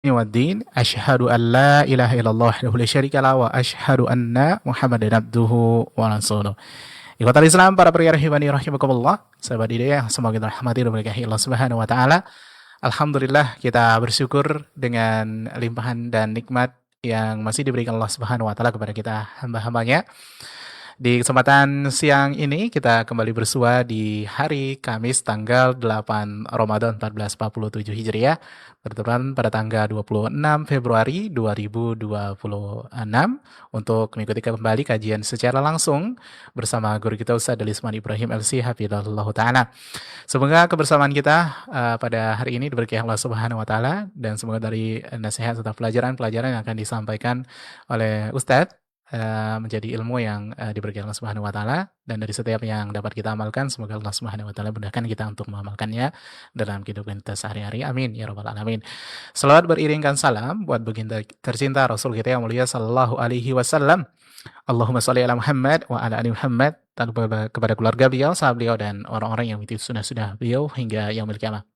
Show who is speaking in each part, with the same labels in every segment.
Speaker 1: Waddin, asyhadu an la ilaha illallah wahdahu la syarika lah wa asyhadu anna Muhammadan abduhu wa rasuluh. Ikhwatal Islam, para pendengar rahimani rahimakumullah, sahabat hidayah, semoga kita rahmati dan berkahi Allah Subhanahu wa taala. Alhamdulillah, kita bersyukur dengan limpahan dan nikmat yang masih diberikan Allah Subhanahu wa taala kepada kita hamba-hambanya. Di kesempatan siang ini kita kembali bersua di hari Kamis tanggal 8 Ramadan 1447 Hijriah, bertepatan pada tanggal 26 Februari 2026 untuk mengikuti kembali kajian secara langsung bersama guru kita Ustaz Dalisman Ibrahim LC Hafizahullah Ta'ala. Semoga kebersamaan kita pada hari ini diberkahi Allah Subhanahu wa taala, dan semoga dari nasihat serta pelajaran-pelajaran yang akan disampaikan oleh Ustadz menjadi ilmu yang diberikan Allah Subhanahu wa taala, dan dari setiap yang dapat kita amalkan semoga Allah Subhanahu wa taala mudahkan kita untuk mengamalkannya dalam kehidupan kita sehari-hari. Amin ya rabbal alamin. Selawat beriringkan salam buat baginda tercinta Rasul kita yang mulia sallallahu alaihi wasallam. Allahumma sholli ala Muhammad wa ala ali Muhammad, dan kepada keluarga beliau, sahabat beliau, dan orang-orang yang mengikuti sunnah-sunnah beliau hingga yaumil qiyamah.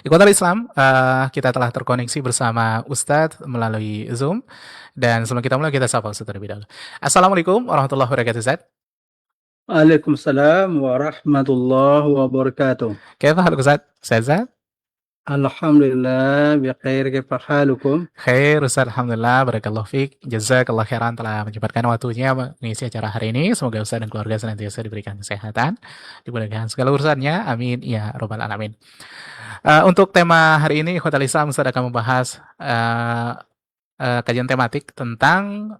Speaker 1: Ikhwatal Islam, kita telah terkoneksi bersama Ustadz melalui Zoom, dan sebelum kita mulai kita sapa Ustadz terlebih dahulu. Assalamualaikum warahmatullahi wabarakatuh, Ustadz.
Speaker 2: Waalaikumsalam warahmatullahi wabarakatuh.
Speaker 1: Kaifa haluk Ustadz? Sehat?
Speaker 2: Alhamdulillah, bikhair, kaifa halukum?
Speaker 1: Khair Ustadz, alhamdulillah, barakallahu fiik, jazakallah khairan telah menyempatkan waktunya mengisi acara hari ini. Semoga Ustadz dan keluarga senantiasa diberikan kesehatan, dimudahkan segala urusannya, amin ya rabbal alamin. Untuk tema hari ini, Ikhwatal Islam, Ustadz akan membahas kajian tematik tentang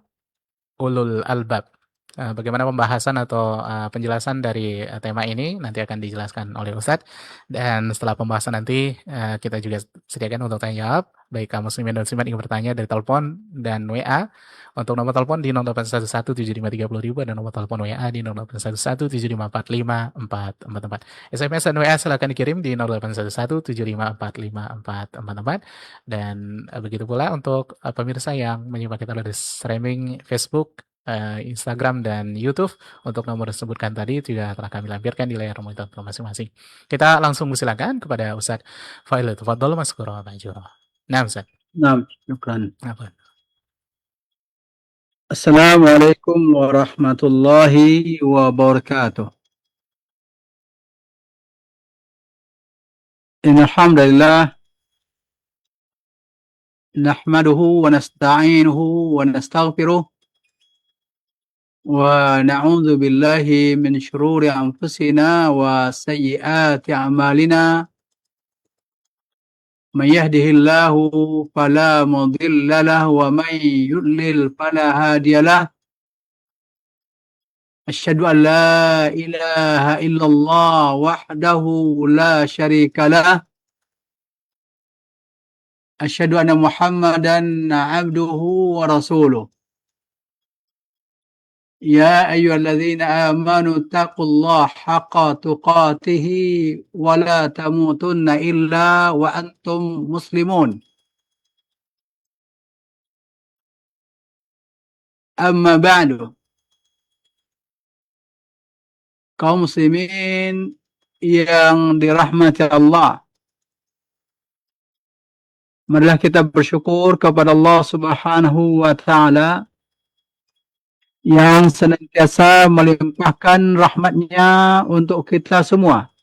Speaker 1: ulul albab. Bagaimana pembahasan atau penjelasan dari tema ini nanti akan dijelaskan oleh Ustadz, dan setelah pembahasan nanti kita juga sediakan untuk tanya jawab, baik kaum muslimin dan muslimat ingin bertanya dari telepon dan WA. Untuk nomor telepon di 08117530.000 dan nomor telepon WA di 0811754544. SMS dan WA silakan dikirim di 081175454444. Dan begitu pula untuk pemirsa yang menyimak kita dari streaming Facebook, Instagram, dan YouTube, untuk nomor disebutkan tadi juga telah kami lampirkan di layar monitor masing-masing. Kita langsung silakan kepada Ustaz Failul. Tafadhol maskura ma'jura. Nah, Ustaz.
Speaker 2: Naam, syukran.
Speaker 1: Apa?
Speaker 2: Assalamualaikum warahmatullahi wabarakatuh. Innal hamdalillah nahmaduhu wa nasta'inuhu wa nastaghfiruh wa na'udzu billahi min shururi anfusina wa sayyiati a'malina. من يهده الله فلا مضل له ومن يضلل فلا هادي له. أشهد أن لا إله إلا الله وحده لا شريك له. أشهد أن محمدا عبده ورسوله. يا أيها الذين آمنوا اتقوا الله حق تقاته ولا تموتن إلا وأنتم مسلمون. أما بعد, kaum muslimin yang dirahmati Allah, marilah kita bersyukur kepada Allah Subhanahu wa taala yang senantiasa melimpahkan rahmatnya untuk kita semua.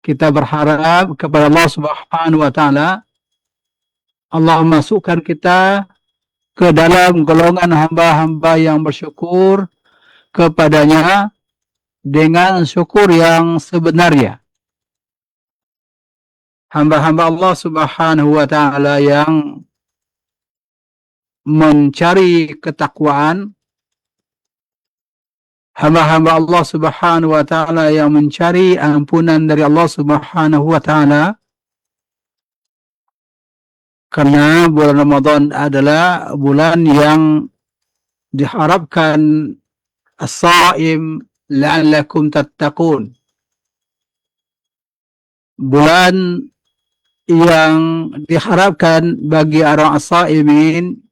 Speaker 2: Kita berharap kepada Allah Subhanahu wa taala, Allah masukkan kita ke dalam golongan hamba-hamba yang bersyukur kepadanya dengan syukur yang sebenarnya. Hamba-hamba Allah Subhanahu wa taala yang mencari ketakwaan, hamba-hamba Allah Subhanahu wa taala yang mencari ampunan dari Allah Subhanahu wa taala, karena bulan Ramadan adalah bulan yang diharapkan as-saim la'allakum tattaqun, bulan yang diharapkan bagi orang as-saimin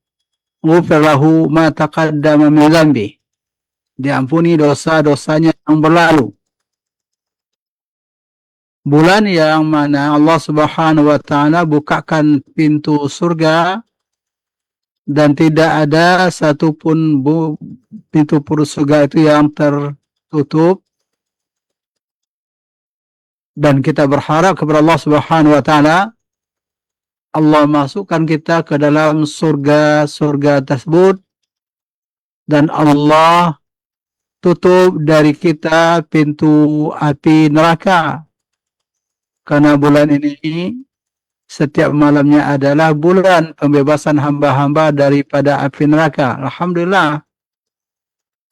Speaker 2: ghufir lahu ma taqaddama min dhanbi, diampuni dosa-dosanya yang berlalu. bulan yang mana Allah Subhanahu wa taala bukakan pintu surga dan tidak ada satupun pintu surga itu yang tertutup, dan kita berharap kepada Allah Subhanahu wa taala Allah masukkan kita ke dalam surga tersebut, dan Allah tutup dari kita pintu api neraka. Karena bulan ini setiap malamnya adalah bulan pembebasan hamba-hamba daripada api neraka. Alhamdulillah,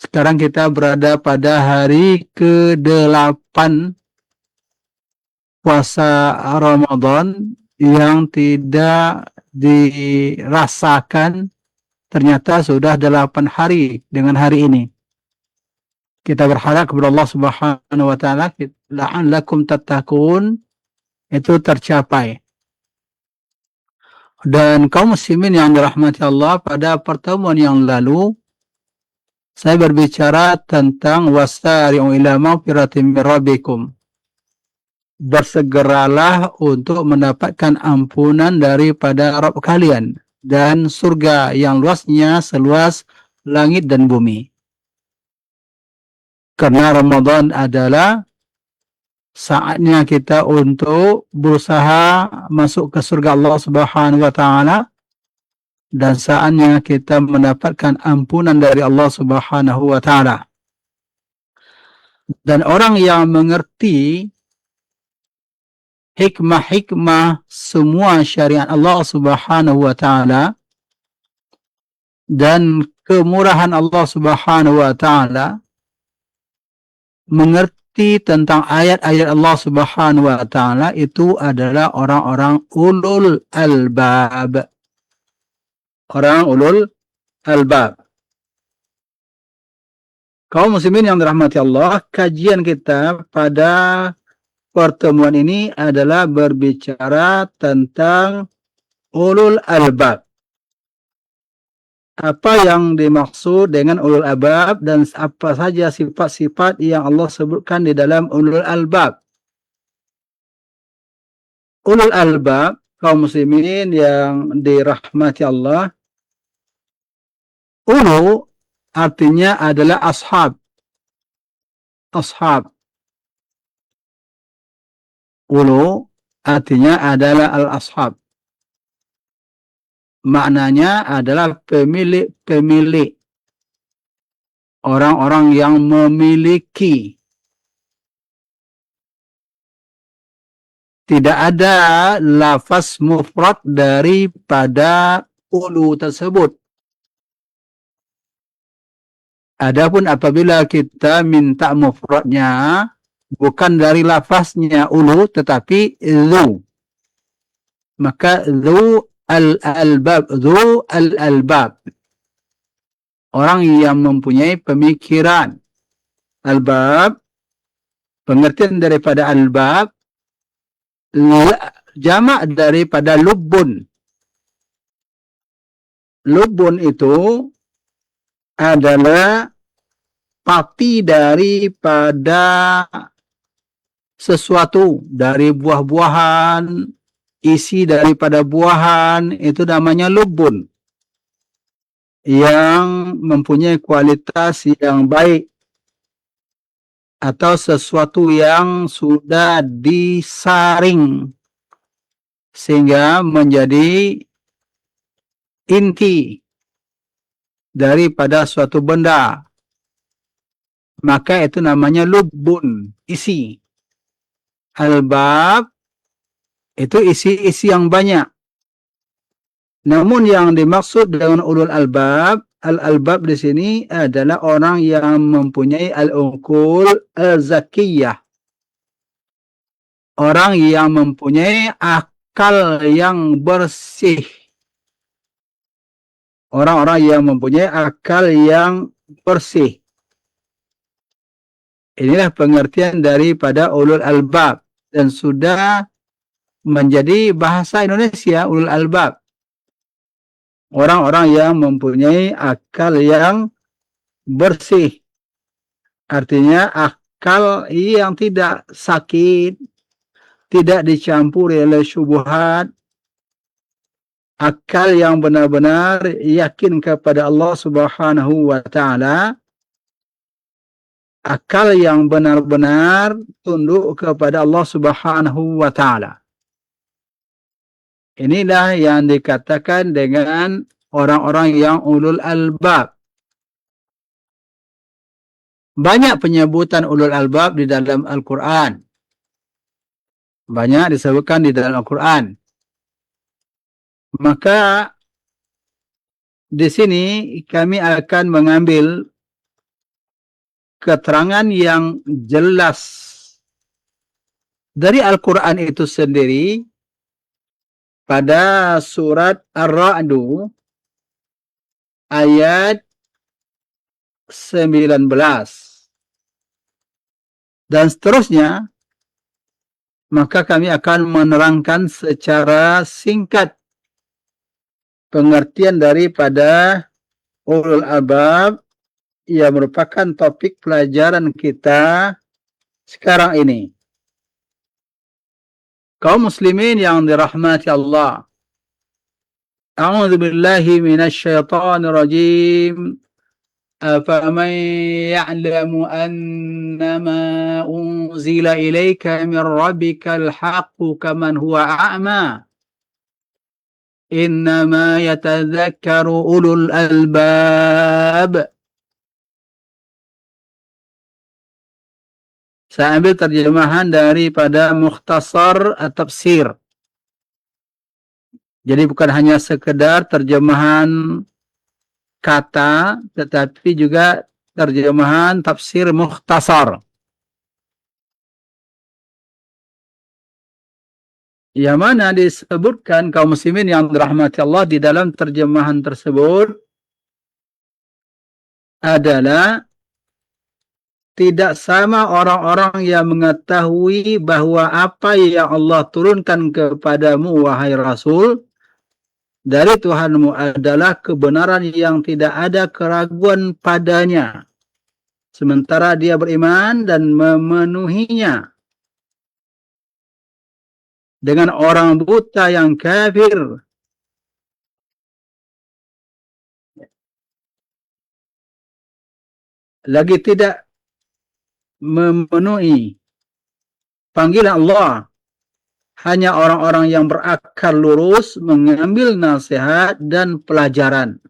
Speaker 2: sekarang kita berada pada hari ke-8 puasa Ramadan yang tidak dirasakan ternyata sudah 8 hari dengan hari ini. Kita berharap kepada Allah Subhanahu wa taala la'allakum tattaqun itu tercapai. Dan kaum muslimin yang dirahmati Allah, pada pertemuan yang lalu saya berbicara tentang wasari'u ila maghfiratin min rabbikum. Bersegeralah untuk mendapatkan ampunan daripada Rabb kalian dan surga yang luasnya seluas langit dan bumi. Karena Ramadan adalah saatnya kita untuk berusaha masuk ke surga Allah Subhanahu wa taala, dan saatnya kita mendapatkan ampunan dari Allah Subhanahu wa taala. Dan orang yang mengerti hikmah-hikmah semua syariat Allah Subhanahu wa taala dan kemurahan Allah Subhanahu wa taala, mengerti tentang ayat-ayat Allah Subhanahu wa taala, itu adalah orang-orang ulul albab. Orang ulul albab. Kaum muslimin yang dirahmati Allah, kajian kita pada pertemuan ini adalah berbicara tentang ulul albab. Apa yang dimaksud dengan ulul albab dan apa saja sifat-sifat yang Allah sebutkan di dalam ulul albab. Ulul albab, kaum muslimin yang dirahmati Allah, ulu artinya adalah ashab. Ashab. Ulu artinya adalah al-ashab. Maknanya adalah pemilik-pemilik. Orang-orang yang memiliki. Tidak ada lafaz mufrad daripada ulu tersebut. Adapun apabila kita minta mufradnya, bukan dari lafaznya ulu, tetapi dhu. Maka dhu al-albab. Dhu al-albab. Orang yang mempunyai pemikiran. Albab, pengertian daripada albab, jamak daripada lubbun. Lubbun itu adalah pati daripada sesuatu, dari buah-buahan, isi daripada buahan, itu namanya lubbun, yang mempunyai kualitas yang baik, atau sesuatu yang sudah disaring sehingga menjadi inti daripada suatu benda, maka itu namanya lubbun, isi. Albab itu isi-isi yang banyak. Namun yang dimaksud dengan ulul albab, al-albab di sini adalah orang yang mempunyai al-uqul al-zakiyah. Orang yang mempunyai akal yang bersih. Orang-orang yang mempunyai akal yang bersih. Inilah pengertian daripada ulul albab. Dan sudah menjadi bahasa Indonesia, ulul albab. Orang-orang yang mempunyai akal yang bersih. Artinya akal yang tidak sakit. tidak dicampuri oleh syubhat, akal yang benar-benar yakin kepada Allah Subhanahu wa Ta'ala, akal yang benar-benar tunduk kepada Allah Subhanahu wa Ta'ala. Inilah yang dikatakan dengan orang-orang yang ulul albab. Banyak penyebutan ulul albab di dalam Al-Quran. Banyak disebutkan di dalam Al-Quran. Maka di sini kami akan mengambil keterangan yang jelas dari Al-Quran itu sendiri pada surat Ar-Ra'du ayat 19 dan seterusnya. Maka kami akan menerangkan secara singkat pengertian daripada ulul albab yang merupakan topik pelajaran kita sekarang ini. Kaum muslimin yang dirahmati Allah. A'udzu billahi minasyaitonir rajim. أفمن يعلم أنما أنزل إليك من ربك الحق كمن هو أعمى إنما يتذكر أولو الألباب. Saya ambil terjemahan daripada Mukhtasar At-Tafsir. Jadi bukan hanya sekedar terjemahan kata, tetapi juga terjemahan tafsir mukhtasar. Yang mana disebutkan kaum muslimin yang dirahmati Allah di dalam terjemahan tersebut adalah tidak sama orang-orang yang mengetahui bahwa apa yang Allah turunkan kepadamu wahai Rasul dari Tuhanmu adalah kebenaran yang tidak ada keraguan padanya. Sementara dia beriman dan memenuhinya. Dengan orang buta yang kafir. Lagi tidak memenuhi panggilan Allah. Hanya orang-orang yang berakal lurus mengambil nasihat dan pelajaran.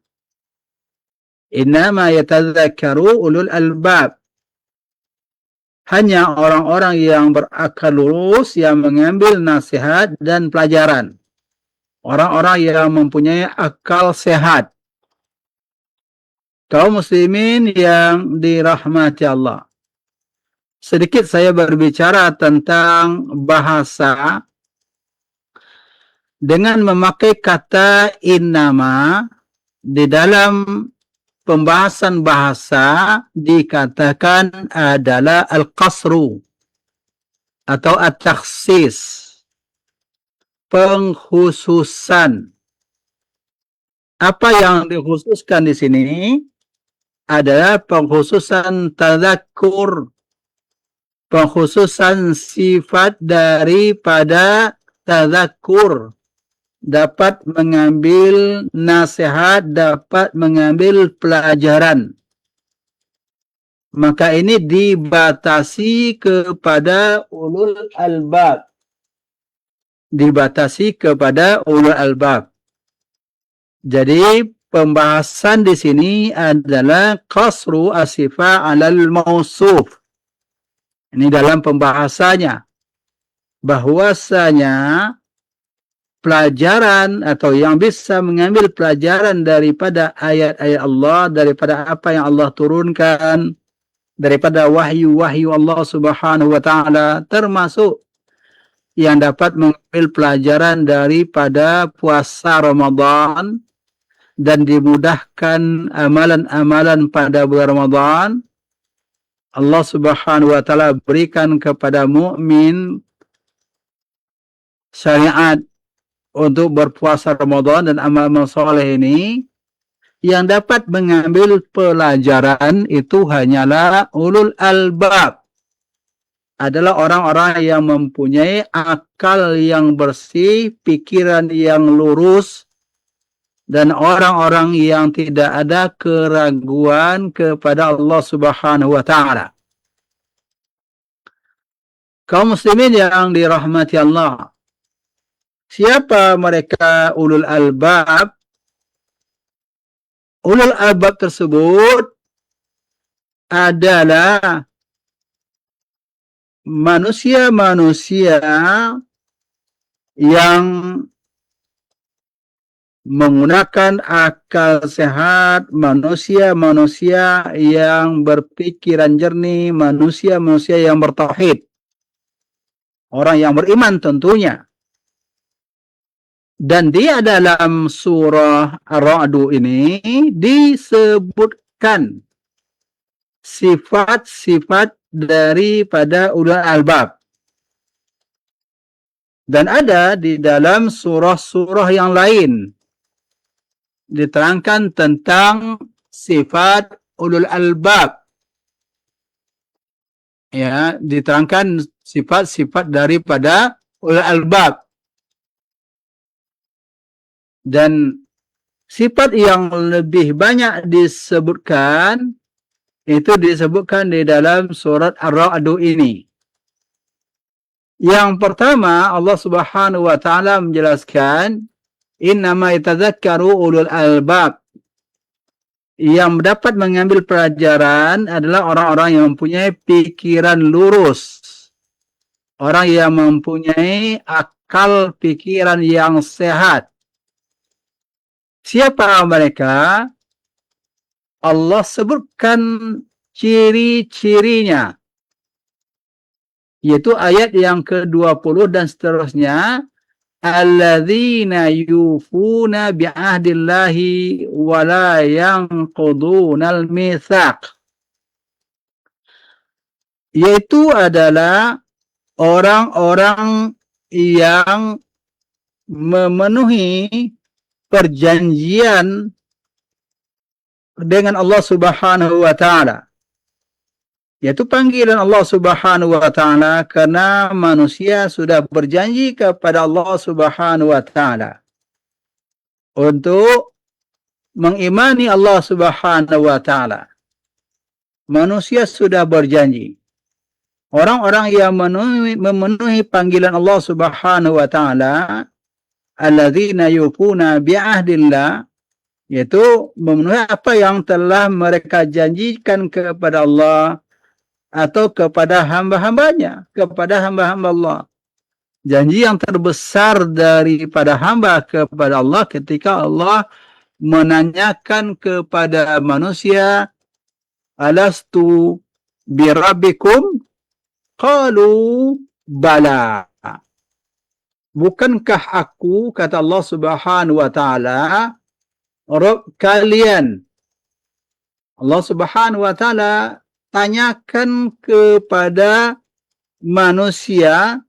Speaker 2: Innama yatadzakkaru ulul albab. Hanya orang-orang yang berakal lurus yang mengambil nasihat dan pelajaran. Orang-orang yang mempunyai akal sehat. Kaum muslimin yang dirahmati Allah. Sedikit saya berbicara tentang bahasa dengan memakai kata innama. Di dalam pembahasan bahasa dikatakan adalah al-qasru atau at-takhsis, pengkhususan. Apa yang dikhususkan di sini adalah pengkhususan tadzakur, pengkhususan sifat daripada tadzakur. Dapat mengambil nasihat, dapat mengambil pelajaran. Maka ini dibatasi kepada ulul albab. Dibatasi kepada ulul albab. Jadi pembahasan di sini adalah qasru asifa alal mausuf. Ini dalam pembahasannya. Bahwasanya pelajaran atau yang bisa mengambil pelajaran daripada ayat-ayat Allah, daripada apa yang Allah turunkan, daripada wahyu-wahyu Allah Subhanahu wa Ta'ala, termasuk yang dapat mengambil pelajaran daripada puasa Ramadan dan dimudahkan amalan-amalan pada bulan Ramadan. Allah Subhanahu wa Ta'ala berikan kepada mukmin syariat untuk berpuasa Ramadan dan amal-amal soleh ini, yang dapat mengambil pelajaran itu hanyalah ulul albab. adalah orang-orang yang mempunyai akal yang bersih, pikiran yang lurus, dan orang-orang yang tidak ada keraguan kepada Allah Subhanahu wa Ta'ala. Kaum muslimin yang dirahmati Allah, siapa mereka ulul albab? Ulul albab tersebut adalah manusia-manusia yang menggunakan akal sehat, manusia-manusia yang berpikiran jernih, manusia-manusia yang bertauhid, orang yang beriman tentunya. Dan di dalam surah Ar-Ra'd ini disebutkan sifat-sifat daripada ulul albab. Dan ada di dalam surah-surah yang lain diterangkan tentang sifat ulul albab. Ya, diterangkan sifat-sifat daripada ulul albab. Dan sifat yang lebih banyak disebutkan, itu disebutkan di dalam surat Ar-Ra'd ini. Yang pertama, Allah Subhanahu wa Ta'ala menjelaskan, innama yatadzakkaru ulul albab. Yang dapat mengambil pelajaran adalah orang-orang yang mempunyai pikiran lurus. Orang yang mempunyai akal pikiran yang sehat. Siapa mereka? Allah sebutkan ciri-cirinya. Yaitu ayat yang ke-20 dan seterusnya. Alladzina yufuna bi'ahdillahi wa la yanqudunal mitsaq. Yaitu adalah orang-orang yang memenuhi perjanjian dengan Allah Subhanahu wa Ta'ala. Yaitu panggilan Allah Subhanahu wa Ta'ala karena manusia sudah berjanji kepada Allah Subhanahu wa Ta'ala untuk mengimani Allah Subhanahu wa Ta'ala. Manusia sudah berjanji. Orang-orang yang memenuhi panggilan Allah Subhanahu wa Ta'ala, alladzina yufuna bi'ahdillah, yaitu memenuhi apa yang telah mereka janjikan kepada Allah atau kepada hamba-hambanya, kepada hamba-hamba Allah. Janji yang terbesar daripada hamba kepada Allah ketika Allah menanyakan kepada manusia, alastu birabbikum? Qalu bala. Bukankah aku, kata Allah Subhanahu wa Ta'ala, Rabb kalian? Allah Subhanahu wa Ta'ala tanyakan kepada manusia,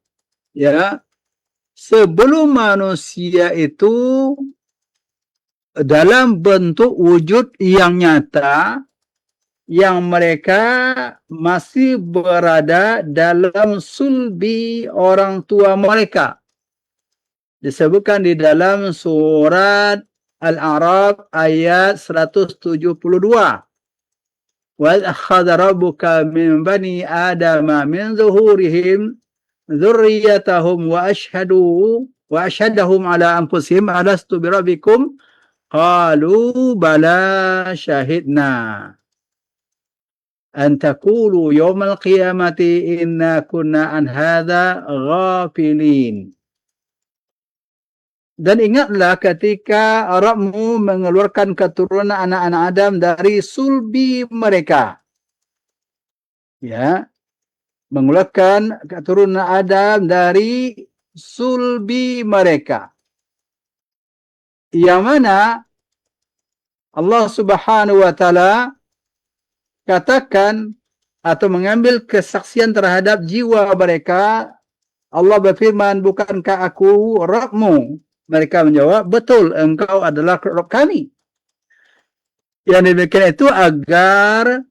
Speaker 2: ya, sebelum manusia itu dalam bentuk wujud yang nyata, yang mereka masih berada dalam sulbi orang tua mereka. Disebutkan di dalam surat Al-A'raf ayat 172. Wa akhadha rabbuka min bani adama min zuhurihim dzurriyyatahum wa ashhadahum ala anfusihim alastu birabbikum qalu bala syahidna an taqulu yawmal qiyamati inna kunna an hadza ghafilin. Dan ingatlah ketika Rabbmu mengeluarkan keturunan anak-anak Adam dari sulbi mereka. Ya. Mengeluarkan keturunan Adam dari sulbi mereka. Yang mana Allah Subhanahu wa Ta'ala katakan atau mengambil kesaksian terhadap jiwa mereka. Allah berfirman, bukankah aku Rabbmu? Mereka menjawab, betul, engkau adalah Rabb kami. Yang demikian itu agar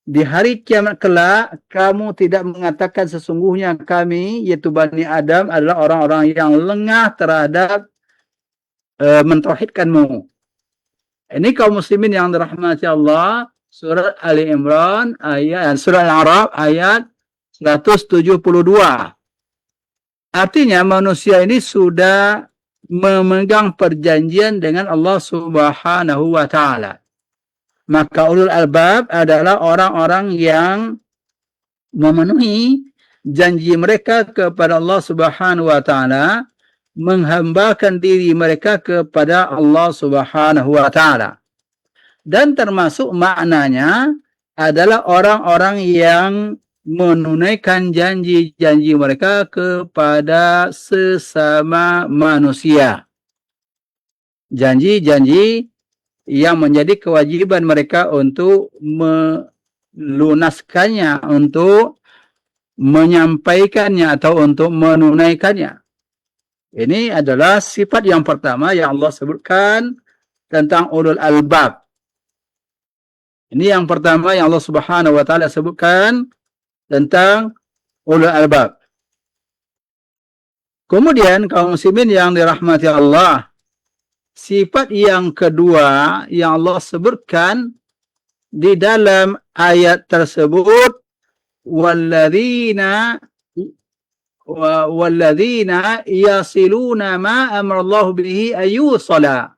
Speaker 2: di hari kiamat kelak, kamu tidak mengatakan sesungguhnya kami, yaitu Bani Adam, adalah orang-orang yang lengah terhadap mentauhidkanmu. Ini kaum muslimin yang dirahmati Allah, surat Ali Imran, surat Al-A'raf ayat 172. Artinya manusia ini sudah memegang perjanjian dengan Allah Subhanahu wa Ta'ala. Maka ulul albab adalah orang-orang yang memenuhi janji mereka kepada Allah Subhanahu wa Ta'ala, menghambakan diri mereka kepada Allah Subhanahu wa Ta'ala. Dan termasuk maknanya adalah orang-orang yang menunaikan janji-janji mereka kepada sesama manusia. Janji-janji yang menjadi kewajiban mereka untuk melunaskannya, untuk menyampaikannya atau untuk menunaikannya. Ini adalah sifat yang pertama yang Allah sebutkan tentang ulul albab. Ini yang pertama yang Allah Subhanahu wa Ta'ala sebutkan tentang ulul albab. Kemudian kaum muslimin yang dirahmati Allah, sifat yang kedua yang Allah sebutkan di dalam ayat tersebut, walladzina yasiluna ma amarallahu bihi ayyusala.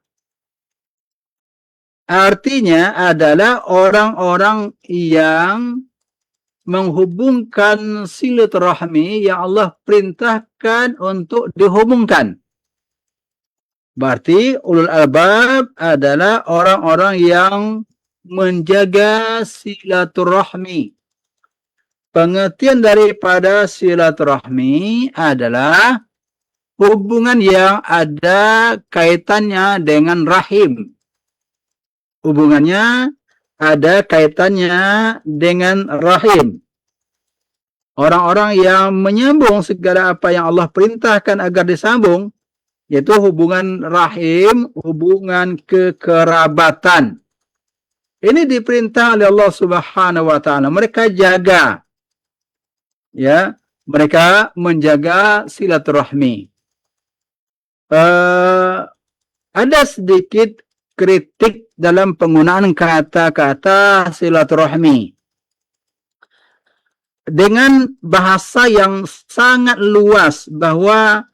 Speaker 2: Artinya adalah orang-orang yang menghubungkan silaturahmi yang Allah perintahkan untuk dihubungkan. Berarti ulul albab adalah orang-orang yang menjaga silaturahmi. Pengertian daripada silaturahmi adalah hubungan yang ada kaitannya dengan rahim. Hubungannya ada kaitannya dengan rahim. Orang-orang yang menyambung segala apa yang Allah perintahkan agar disambung, yaitu hubungan rahim, hubungan kekerabatan. Ini diperintah oleh Allah Subhanahu wa Ta'ala. Mereka jaga. Ya, mereka menjaga silaturahmi. Ada sedikit kritik dalam penggunaan kata-kata silaturahmi. Dengan bahasa yang sangat luas bahwa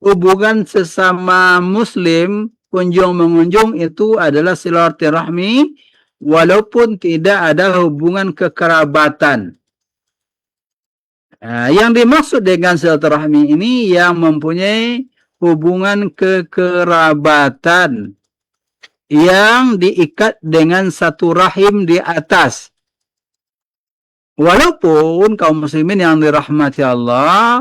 Speaker 2: hubungan sesama muslim, kunjung-mengunjung itu adalah silaturahmi, walaupun tidak ada hubungan kekerabatan. Yang dimaksud dengan silaturahmi ini yang mempunyai hubungan kekerabatan yang diikat dengan satu rahim di atas. Walaupun kaum muslimin yang dirahmati Allah,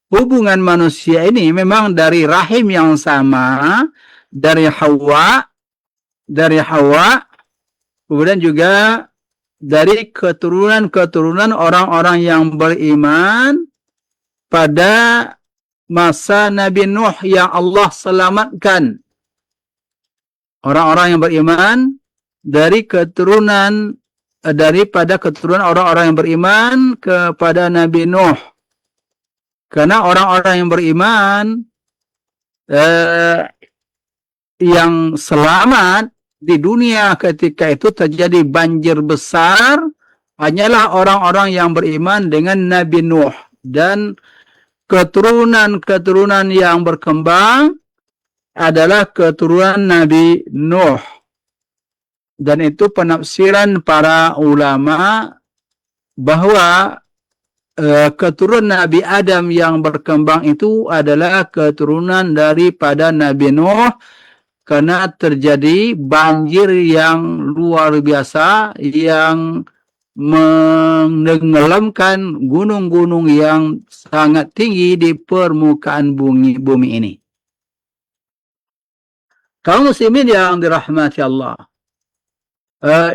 Speaker 2: hubungan manusia ini memang dari rahim yang sama, dari Hawa, kemudian juga dari keturunan-keturunan orang-orang yang beriman pada masa Nabi Nuh yang Allah selamatkan. Orang-orang yang beriman dari keturunan, daripada keturunan orang-orang yang beriman kepada Nabi Nuh. Karena orang-orang yang beriman yang selamat di dunia ketika itu terjadi banjir besar, hanyalah orang-orang yang beriman dengan Nabi Nuh. Dan keturunan-keturunan yang berkembang adalah keturunan Nabi Nuh. Dan itu penafsiran para ulama bahwa keturunan Nabi Adam yang berkembang itu adalah keturunan daripada Nabi Nuh, karena terjadi banjir yang luar biasa yang menenggelamkan gunung-gunung yang sangat tinggi di permukaan bumi ini. Kaum muslimin yang dirahmati Allah,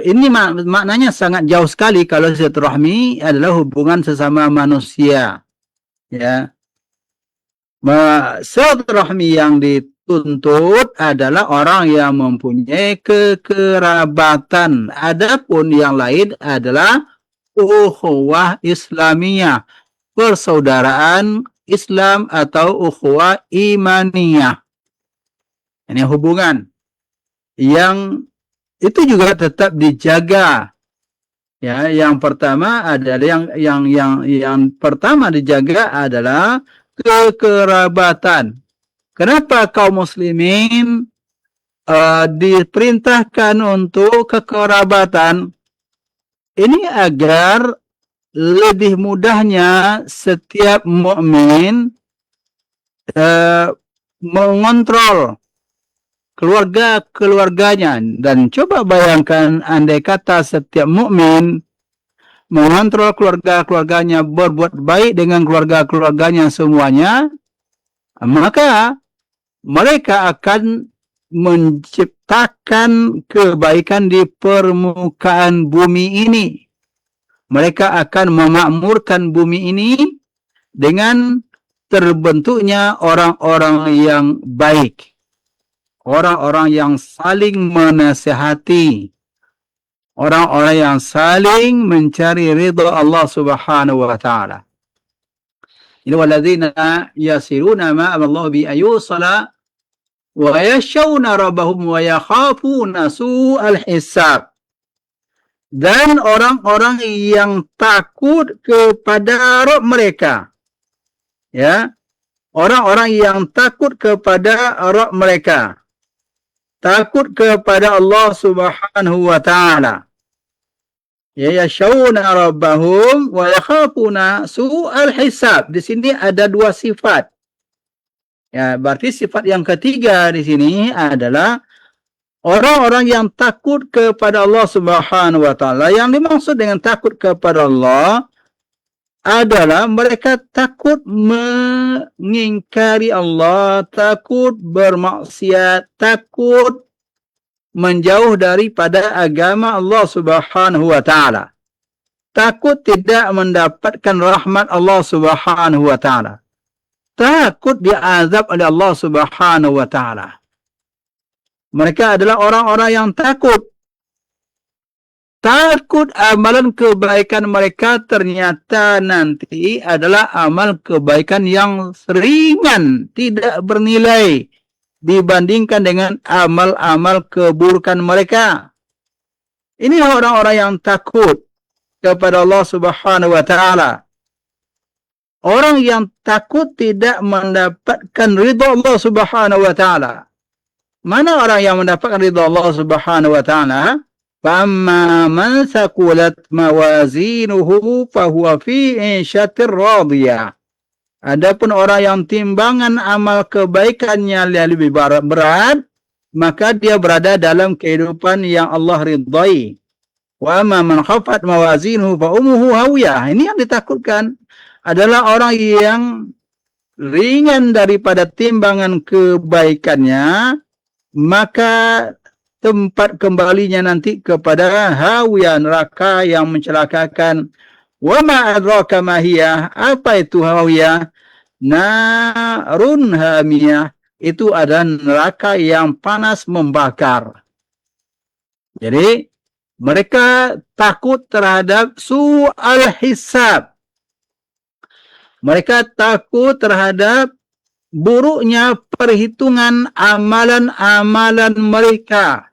Speaker 2: ini maknanya sangat jauh sekali kalau silaturahmi adalah hubungan sesama manusia. Ya, silaturahmi yang dituntut adalah orang yang mempunyai kekerabatan. Adapun yang lain adalah ukhuwah Islamiyah, persaudaraan Islam atau ukhuwah imaniyah. Ini hubungan yang itu juga tetap dijaga. Ya, yang pertama adalah yang pertama dijaga adalah kekerabatan. Kenapa kaum muslimin diperintahkan untuk kekerabatan? Ini agar lebih mudahnya setiap mukmin mengontrol keluarganya. Dan coba bayangkan andai kata setiap mukmin mengontrol keluarganya, berbuat baik dengan keluarganya semuanya, maka mereka akan menciptakan kebaikan di permukaan bumi ini. Mereka akan memakmurkan bumi ini dengan terbentuknya orang-orang yang baik. Orang-orang yang saling menasihati. Orang-orang yang saling mencari ridha Allah Subhanahu wa taala. Ini walladzina yasiruna ma Allah bi ayusala wa yashawna rabbahum wa yakhafuna su'al hisab. Dan orang-orang yang takut kepada Rabb mereka. Ya. Orang-orang yang takut kepada Rabb mereka. Takut kepada Allah Subhanahu wa taala. Ya yashawna rabbahum wa yakhafuna su'al hisab. Di sini ada dua sifat. Ya, berarti sifat yang ketiga di sini adalah orang-orang yang takut kepada Allah Subhanahu wa taala. Yang dimaksud dengan takut kepada Allah adalah mereka takut mengingkari Allah, takut bermaksiat, takut menjauh daripada agama Allah Subhanahu wa taala. Takut tidak mendapatkan rahmat Allah Subhanahu wa taala. Takut diazab oleh Allah Subhanahu wa taala. Mereka adalah orang-orang yang takut. Takut amalan kebaikan mereka ternyata nanti adalah amal kebaikan yang ringan, tidak bernilai dibandingkan dengan amal-amal keburukan mereka. Ini orang-orang yang takut kepada Allah Subhanahu wa taala. Orang yang takut tidak mendapatkan ridha Allah Subhanahu wa taala. Mana orang yang mendapatkan ridha Allah Subhanahu wa taala? Famma man thaqulat mawazinuhu fahuwa fi 'ishatir radiyah. Adapun orang yang timbangan amal kebaikannya lebih berat, maka dia berada dalam kehidupan yang Allah ridhai. Wa amma man khafat mawazinuhu fa ummuhu hawiyah. Ini yang ditakutkan adalah orang yang ringan daripada timbangan kebaikannya, maka tempat kembalinya nanti kepada hawiyah, neraka yang mencelakakan. Wa ma adraka ma hiya? Apa itu hawiyah? Narun hamiyah. Itu adalah neraka yang panas membakar. Jadi mereka takut terhadap su'al hisab. Mereka takut terhadap buruknya perhitungan amalan-amalan mereka.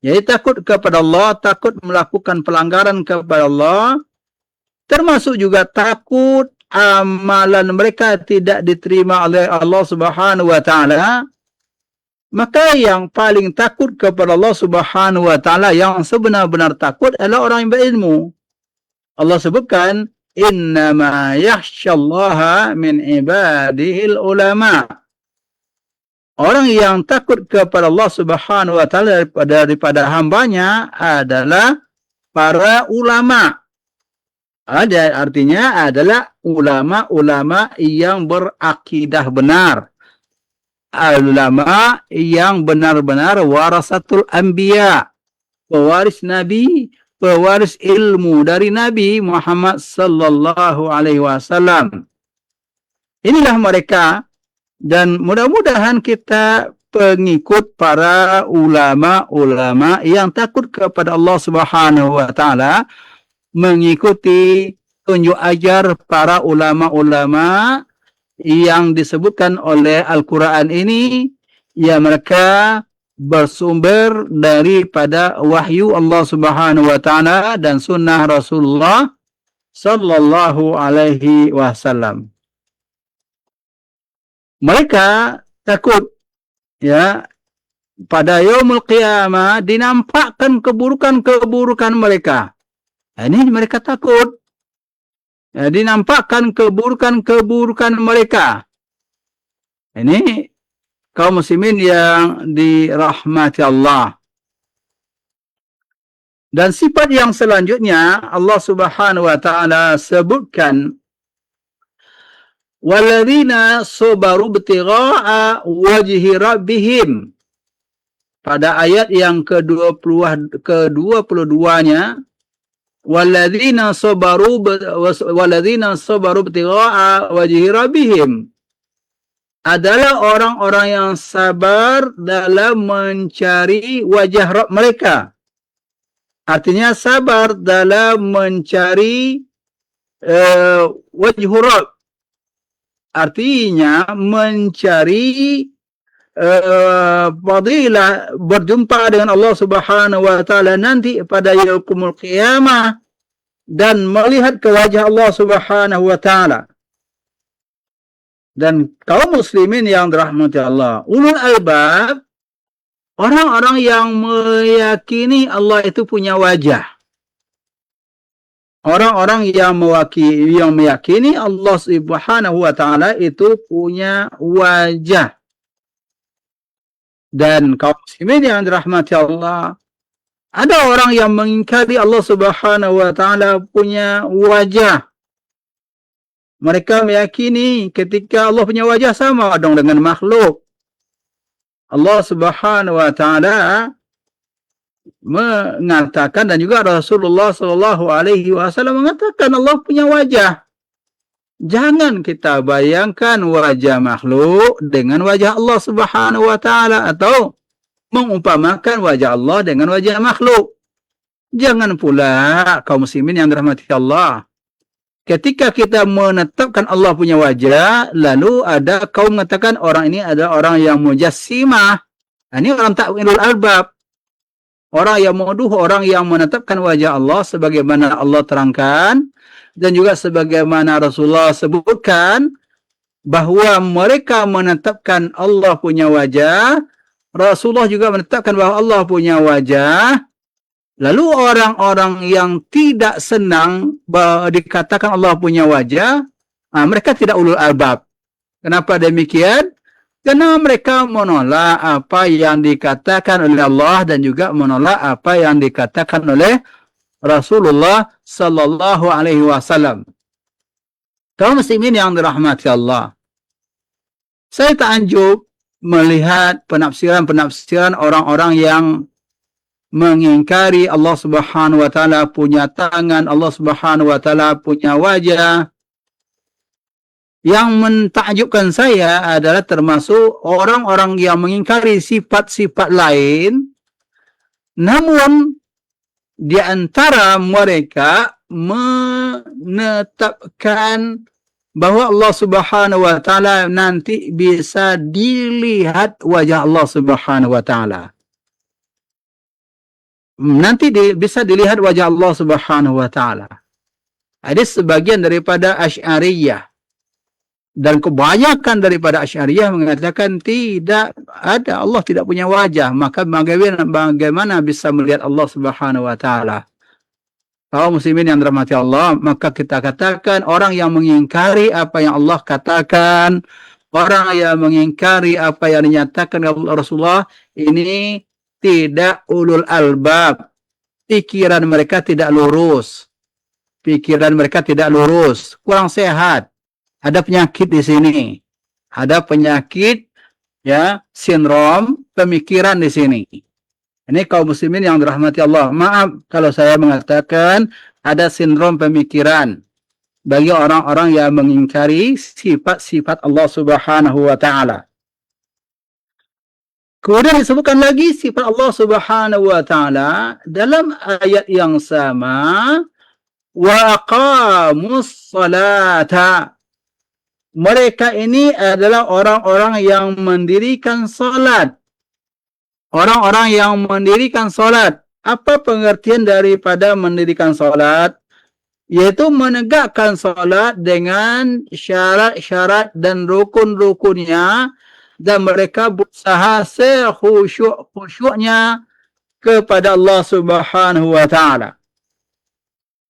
Speaker 2: Jadi takut kepada Allah, takut melakukan pelanggaran kepada Allah, termasuk juga takut amalan mereka tidak diterima oleh Allah Subhanahu wa taala. Maka yang paling takut kepada Allah Subhanahu wa taala, yang sebenar-benar takut adalah orang yang berilmu. Allah sebutkan innama yakhsyallaha min ibadihil ulama. Orang yang takut kepada Allah Subhanahu wa taala daripada hambanya adalah para ulama. Ada artinya adalah ulama-ulama yang berakidah benar. Ulama yang benar-benar warasatul anbiya, pewaris nabi, pewaris ilmu dari Nabi Muhammad sallallahu alaihi wasallam. Inilah mereka, dan mudah-mudahan kita pengikut para ulama-ulama yang takut kepada Allah Subhanahu wa taala, mengikuti tunjuk ajar para ulama-ulama yang disebutkan oleh Al-Quran ini, ya mereka bersumber daripada wahyu Allah Subhanahu wa taala dan sunnah Rasulullah sallallahu alaihi wasallam. Mereka takut, ya, pada yaumul qiyamah dinampakkan keburukan-keburukan mereka. Ini mereka takut. Ya, dinampakkan keburukan-keburukan mereka. Ini kaum muslimin yang dirahmati Allah. Dan sifat yang selanjutnya Allah Subhanahu wa taala sebutkan, walladzina sabaru ibtigha'a wajhi rabbihim. Pada ayat yang ke-22-nya, walladzina sabaru ibtigha'a wajhi rabbihim, adalah orang-orang yang sabar dalam mencari wajah Rabb mereka. Artinya sabar dalam mencari wajh Rabb. Artinya mencari fadilah, berjumpa dengan Allah Subhanahu wa taala nanti pada yaumul qiyamah dan melihat ke wajah Allah Subhanahu wa taala. Dan kaum muslimin yang dirahmati Allah, ulul albab, orang-orang yang meyakini Allah itu punya wajah. Orang-orang yang meyakini Allah Subhanahu wa taala itu punya wajah. Dan kaum muslimin yang dirahmati Allah, ada orang yang mengingkari Allah Subhanahu wa taala punya wajah. Mereka meyakini ketika Allah punya wajah sama dong dengan makhluk. Allah Subhanahu wa taala mengatakan, dan juga Rasulullah sallallahu alaihi wasallam mengatakan Allah punya wajah. Jangan kita bayangkan wajah makhluk dengan wajah Allah Subhanahu wa taala, atau mengumpamakan wajah Allah dengan wajah makhluk. Jangan pula kaum muslimin yang dirahmati Allah, ketika kita menetapkan Allah punya wajah, lalu ada kaum mengatakan orang ini adalah orang yang mujassimah. Ini orang takwilul albab. Orang yang menuduh orang yang menetapkan wajah Allah sebagaimana Allah terangkan, dan juga sebagaimana Rasulullah sebutkan, bahwa mereka menetapkan Allah punya wajah, Rasulullah juga menetapkan bahwa Allah punya wajah. Lalu orang-orang yang tidak senang dikatakan Allah punya wajah, mereka tidak ulul albab. Kenapa demikian? Karena mereka menolak apa yang dikatakan oleh Allah dan juga menolak apa yang dikatakan oleh Rasulullah sallallahu alaihi wasallam. Kaum muslimin yang dirahmati Allah, saya takjub melihat penafsiran-penafsiran orang-orang yang mengingkari Allah Subhanahu wa taala punya tangan, Allah Subhanahu wa taala punya wajah. Yang mentakjubkan saya adalah termasuk orang-orang yang mengingkari sifat-sifat lain, namun di antara mereka menetapkan bahwa Allah Subhanahu wa taala nanti bisa dilihat wajah Allah Subhanahu wa taala. Nanti bisa dilihat wajah Allah Subhanahu wa taala. Ada sebagian daripada Asy'ariyah dan kebanyakan daripada Asy'ariyah mengatakan tidak ada, Allah tidak punya wajah, maka bagaimana bisa melihat Allah Subhanahu wa taala? Kaum muslimin yang dirahmati Allah, maka kita katakan orang yang mengingkari apa yang Allah katakan, orang yang mengingkari apa yang dinyatakan oleh Rasulullah, ini tidak ulul albab. Pikiran mereka tidak lurus. Pikiran mereka tidak lurus, kurang sehat. Ada penyakit di sini. Ada penyakit, ya, sindrom pemikiran di sini. Ini kaum muslimin yang dirahmati Allah. Maaf kalau saya mengatakan ada sindrom pemikiran bagi orang-orang yang mengingkari sifat-sifat Allah Subhanahu wa taala. Kemudian disebutkan lagi sifat Allah Subhanahu wa taala dalam ayat yang sama, wa aqamus salata. Mereka ini adalah orang-orang yang mendirikan salat. Orang-orang yang mendirikan salat. Apa pengertian daripada mendirikan salat? Yaitu menegakkan salat dengan syarat-syarat dan rukun-rukunnya, dan mereka berusaha sekhusyuk-khusyuknya kepada Allah Subhanahu wa taala.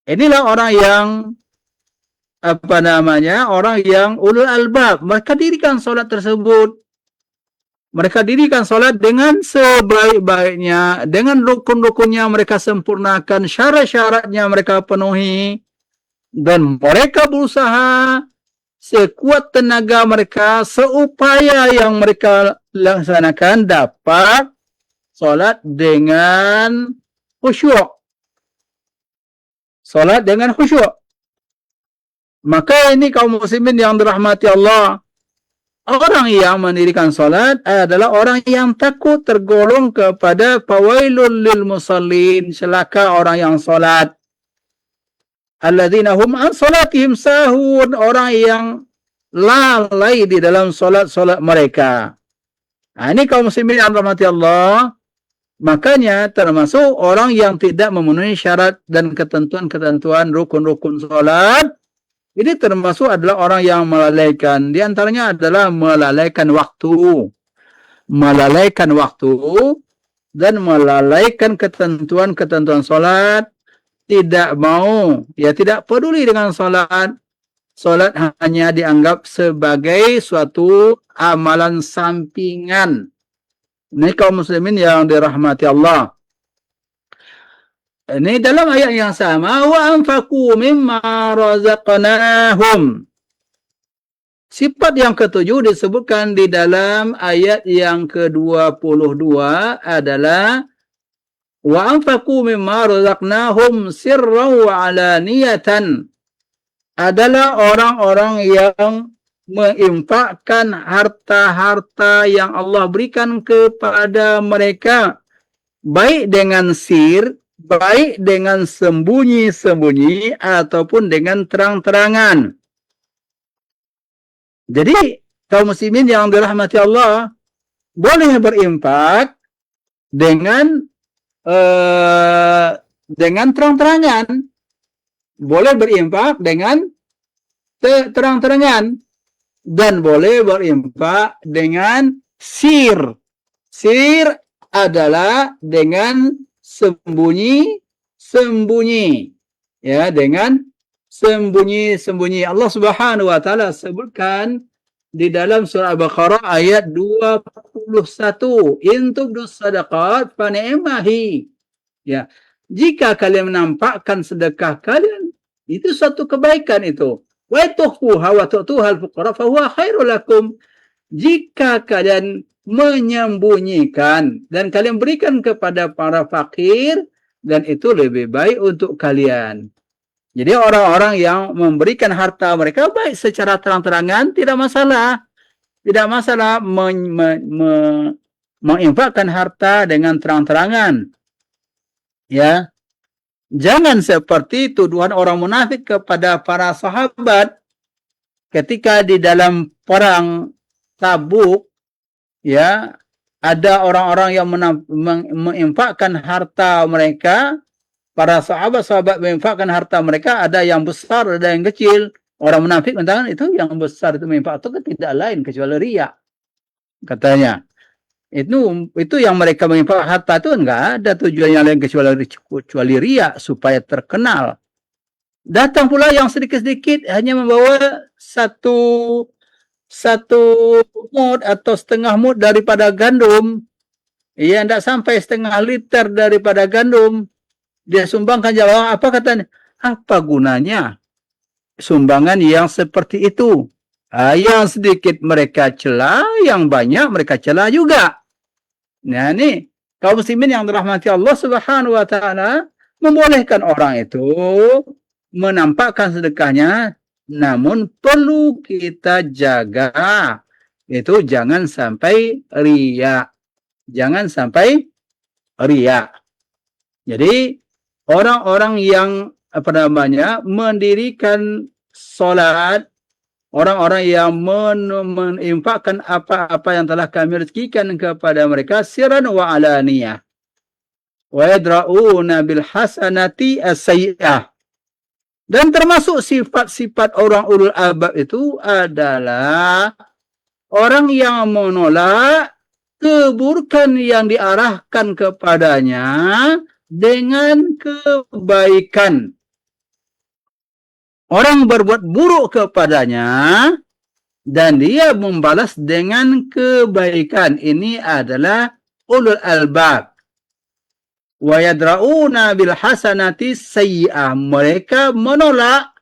Speaker 2: Inilah orang yang orang yang ulul albab. Mereka dirikan solat tersebut. Mereka dirikan solat dengan sebaik-baiknya, dengan rukun-rukunnya mereka sempurnakan, syarat-syaratnya mereka penuhi, dan mereka berusaha sekuat tenaga mereka, seupaya yang mereka laksanakan dapat solat dengan khusyuk. Solat dengan khusyuk. Maka ini kaum muslimin yang dirahmati Allah. Orang yang mendirikan solat adalah orang yang takut tergolong kepada fawailul lil musallin, celaka orang yang solat. Alladzina hum an salatihim sahun, orang yang lalai di dalam solat-solat mereka. Nah, ini kaum muslimin yang dirahmati Allah. Makanya termasuk orang yang tidak memenuhi syarat dan ketentuan-ketentuan rukun-rukun solat. Ini termasuk adalah orang yang melalaikan. Di antaranya adalah melalaikan waktu. Melalaikan waktu dan melalaikan ketentuan-ketentuan solat. Tidak mau, tidak peduli dengan solat. Solat hanya dianggap sebagai suatu amalan sampingan. Ini kaum muslimin yang dirahmati Allah. Ini dalam ayat yang sama, wa anfaqu mimma razaqnahum. Sifat yang ketujuh disebutkan di dalam ayat yang ke-22 adalah wa anfaqu mimma razaqnahum sirran wa alaniyatan. Adalah orang-orang yang menginfakkan harta-harta yang Allah berikan kepada mereka, baik dengan sir, baik dengan sembunyi-sembunyi ataupun dengan terang-terangan. Jadi kaum muslimin yang dirahmati Allah boleh berinfak dengan terang-terangan, boleh berinfak dengan terang-terangan, dan boleh berinfak dengan sir. Sir adalah dengan sembunyi-sembunyi. Ya, dengan sembunyi-sembunyi. Allah Subhanahu wa taala sebutkan di dalam surah Al-Baqarah ayat 21, in tubdus sadaqat fa ni'mahi. Ya, jika kalian menampakkan sedekah kalian, itu suatu kebaikan itu. Wa tukhfuha wa tu'tuha al-fuqara fa huwa khairul lakum. Jika kalian menyembunyikan dan kalian berikan kepada para fakir, dan itu lebih baik untuk kalian. Jadi orang-orang yang memberikan harta mereka baik secara terang-terangan, tidak masalah. Tidak masalah menginfakkan harta dengan terang-terangan. Ya. Jangan seperti tuduhan orang munafik kepada para sahabat ketika di dalam perang Tabuk, ya, ada orang-orang yang menginfakkan harta mereka. Para sahabat-sahabat menginfakkan harta mereka, ada yang besar, ada yang kecil. Orang munafik mengatakan itu yang besar itu menginfak itu tidak lain kecuali riya, katanya. Itu yang mereka menginfak harta itu enggak ada tujuan yang lain kecuali riya, supaya terkenal. Datang pula yang sedikit-sedikit hanya membawa satu mud atau setengah mud daripada gandum. Ia tidak sampai setengah liter daripada gandum. Dia sumbangkan jawab, apa katanya? Apa gunanya sumbangan yang seperti itu? Yang sedikit mereka cela, yang banyak mereka cela juga. Nah, ini kaum muslimin yang dirahmati Allah Subhanahu wa taala membolehkan orang itu menampakkan sedekahnya, namun perlu kita jaga. Itu jangan sampai riya. Jangan sampai riya. Jadi orang-orang yang mendirikan solat, orang-orang yang menginfakkan apa-apa yang telah kami rezekikan kepada mereka sirran wa alaniyah. Wa yadra'una bil hasanati as-sayyi'ah. Dan termasuk sifat-sifat orang ulul albab itu adalah orang yang menolak keburukan yang diarahkan kepadanya dengan kebaikan. Orang berbuat buruk kepadanya dan dia membalas dengan kebaikan. Ini adalah ulul albab. Wa yadra'una bil hasanati sayyi'ah. Mereka menolak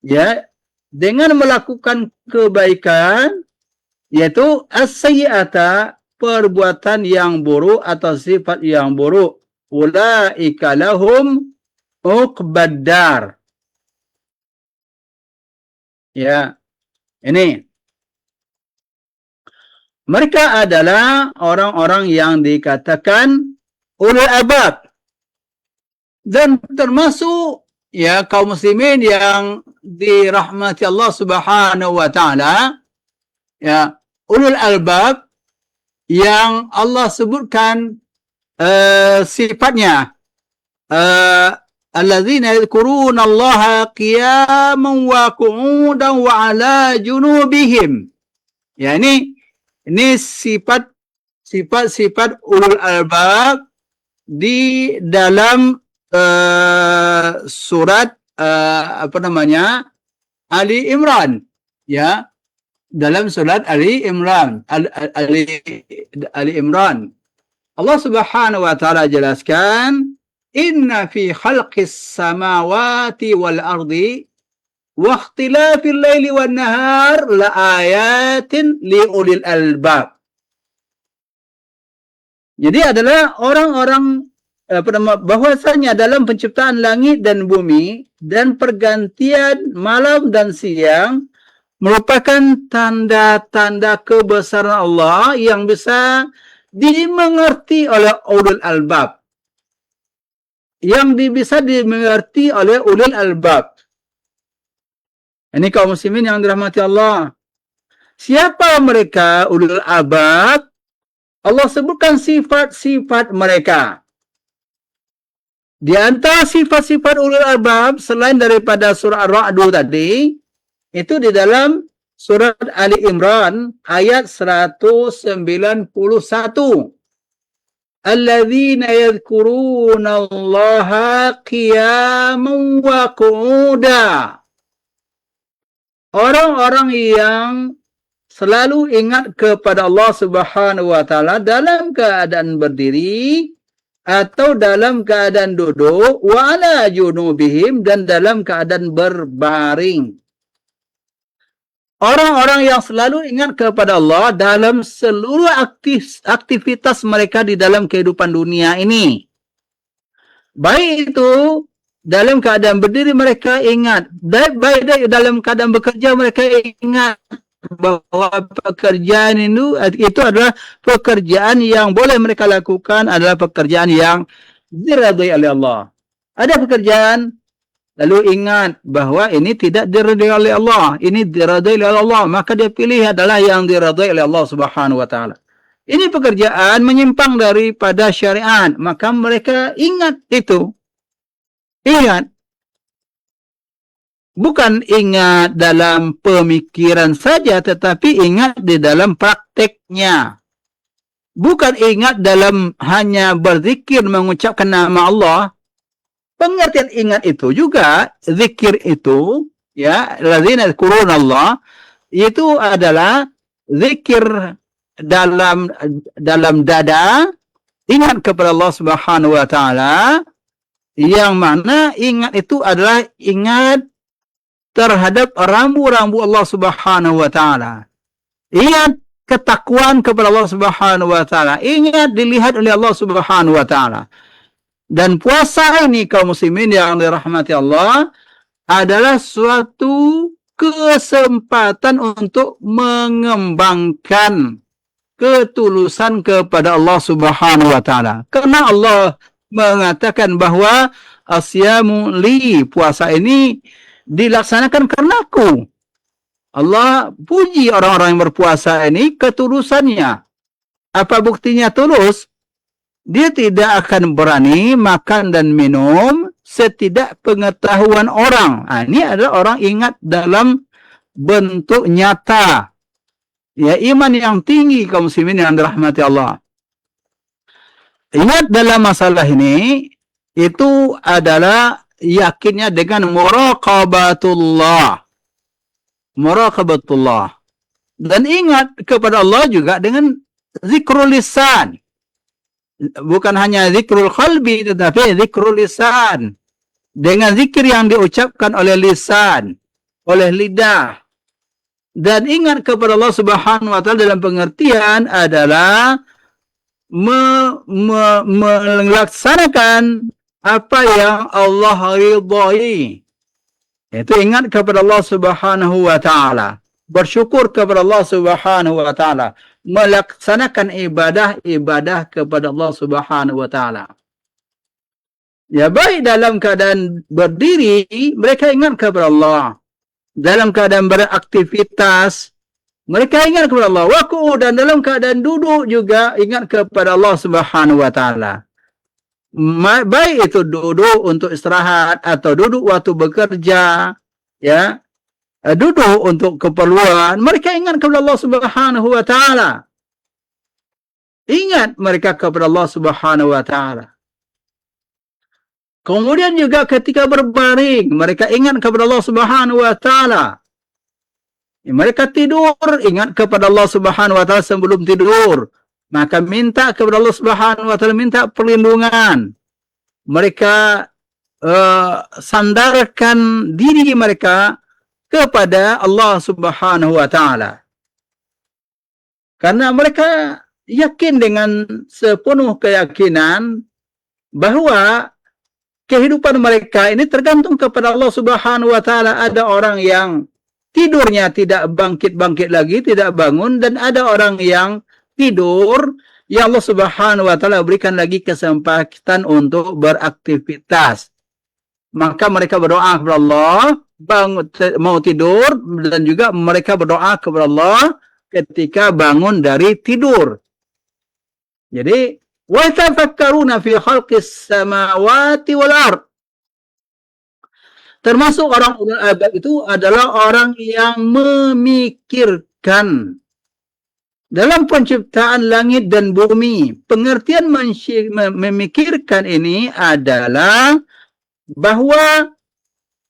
Speaker 2: ya dengan melakukan kebaikan, yaitu as-sayyi'ata, perbuatan yang buruk atau sifat yang buruk. Ulaika lahum uqbaddar. Ya, ini mereka adalah orang-orang yang dikatakan ulul albab. Dan termasuk ya kaum muslimin yang dirahmati Allah Subhanahu wa taala, ya, ulul albab yang Allah sebutkan sifatnya, alladzina yadhkuruna Allaha qiyaman wa qu'udan wa 'ala junubihim. Ya, ini sifat ulul albab di dalam surat Ali Imran, ya, dalam surat Ali Imran. Ali Imran, Allah Subhanahu wa taala jelaskan, inna fi khalqis samawati wal ardi wa ikhtilafil laili wan nahar la ayatin li ulil albab. Jadi adalah orang-orang bahwasanya dalam penciptaan langit dan bumi dan pergantian malam dan siang merupakan tanda-tanda kebesaran Allah yang bisa dimengerti oleh ulul albab. Yang bisa dimengerti oleh ulul albab. Ini kaum muslimin yang dirahmati Allah. Siapa mereka ulul albab? Allah sebutkan sifat-sifat mereka. Di antara sifat-sifat ulul albab selain daripada surah Ar-Ra'd tadi, itu di dalam surat Ali Imran ayat 191. Alladzina yadhkuruna Allaha qiyaman wa qu'uda. Orang-orang yang selalu ingat kepada Allah Subhanahu wa taala dalam keadaan berdiri atau dalam keadaan duduk, wa ala junubihim, dan dalam keadaan berbaring. Orang-orang yang selalu ingat kepada Allah dalam seluruh aktivitas mereka di dalam kehidupan dunia ini. Baik itu dalam keadaan berdiri mereka ingat, baik dalam keadaan bekerja mereka ingat bahwa pekerjaan itu adalah pekerjaan yang boleh mereka lakukan, adalah pekerjaan yang diridhai oleh Allah. Ada pekerjaan lalu ingat bahwa ini tidak diridhai oleh Allah, ini diridhai oleh Allah, maka dia pilih adalah yang diridhai oleh Allah Subhanahu wa taala. Ini pekerjaan menyimpang daripada syariat, maka mereka ingat itu. Ingat. Bukan ingat dalam pemikiran saja, tetapi ingat di dalam prakteknya. Bukan ingat dalam hanya berzikir mengucapkan nama Allah. Pengertian ingat itu juga, zikir itu, ya, alladzina yadhkuruna Allah, itu adalah zikir dalam dada, ingat kepada Allah Subhanahu wa taala, yang mana ingat itu adalah ingat terhadap rambu-rambu Allah Subhanahu wa taala. Ingat ketakwaan kepada Allah Subhanahu wa taala. Ingat dilihat oleh Allah Subhanahu wa taala. Dan puasa ini kaum muslimin yang dirahmati Allah adalah suatu kesempatan untuk mengembangkan ketulusan kepada Allah Subhanahu wa taala. Karena Allah mengatakan bahwa asyamu li, puasa ini dilaksanakan karenaku. Allah puji orang-orang yang berpuasa ini ketulusannya. Apa buktinya tulus? Dia tidak akan berani makan dan minum setidak pengetahuan orang. Ini adalah orang ingat dalam bentuk nyata. Ya, iman yang tinggi kaum muslimin yang dirahmati Allah. Ingat dalam masalah ini, itu adalah yakinnya dengan muraqabatullah. Muraqabatullah. Dan ingat kepada Allah juga dengan zikrul lisan. Bukan hanya zikrul qalbi, tetapi zikrul lisan. Dengan zikir yang diucapkan oleh lisan, oleh lidah. Dan ingat kepada Allah Subhanahu wa Ta'ala dalam pengertian adalah melaksanakan apa yang Allah ridhai. Itu ingat kepada Allah Subhanahu wa Ta'ala. Bersyukur kepada Allah Subhanahu wa Ta'ala. Melaksanakan ibadah kepada Allah Subhanahu wa Ta'ala. Ya, baik dalam keadaan berdiri, mereka ingat kepada Allah. Dalam keadaan beraktivitas, mereka ingat kepada Allah. Waku, dan dalam keadaan duduk juga ingat kepada Allah Subhanahu wa Ta'ala. Baik itu duduk untuk istirahat atau duduk waktu bekerja, ya, duduk untuk keperluan, mereka ingat kepada Allah Subhanahu wa Ta'ala. Ingat mereka kepada Allah Subhanahu wa Ta'ala. Kemudian juga ketika berbaring, mereka ingat kepada Allah Subhanahu wa Ta'ala. Mereka tidur, ingat kepada Allah Subhanahu wa Ta'ala sebelum tidur. Maka minta kepada Allah Subhanahu wa Ta'ala, minta perlindungan. Mereka sandarkan diri mereka kepada Allah Subhanahu wa Ta'ala. Karena mereka yakin dengan sepenuh keyakinan bahwa kehidupan mereka ini tergantung kepada Allah Subhanahu wa Ta'ala. Ada orang yang tidurnya tidak bangkit-bangkit lagi, tidak bangun, dan ada orang yang tidur, ya Allah Subhanahu wa Ta'ala berikan lagi kesempatan untuk beraktivitas. Maka mereka berdoa kepada Allah, mau tidur, dan juga mereka berdoa kepada Allah ketika bangun dari tidur. Jadi, وَيَتَفَكَّرُونَ فِي خَلْقِ السَّمَاوَاتِ وَالْأَرْضِ. Termasuk orang ulul albab itu adalah orang yang memikirkan dalam penciptaan langit dan bumi. Pengertian memikirkan ini adalah bahwa